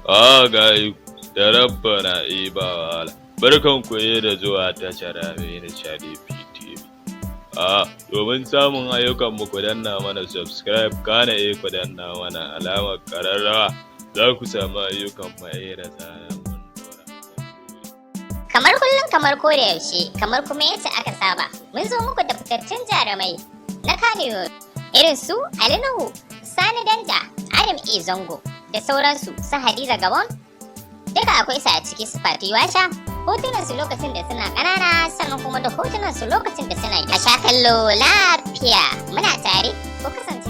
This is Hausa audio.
gayu da rabbana ba wahala. Barkan ku da zuwa tashar Aminu Shadi TV. Domin samun ayyukan mu ku danna mana subscribe kana ku danna mana alamar ƙararrawa za ku samu ayyukan mu da zaran mun dora. Kamar kullum kamar ko da yaushe kamar kuma yadda aka saba mun zo muku da fitattun jarumai na kanywood irin su Ali Nuhu, Sani Danja, Adam E Zango da sauransu su Hadiza Gabon. Duka akwai su a ciki su Fati Washa, hotunan su lokacin da suna ƙanana sannan kuma da hotunan su lokacin da suna a sha kallo lafiya. Muna tare ko kasance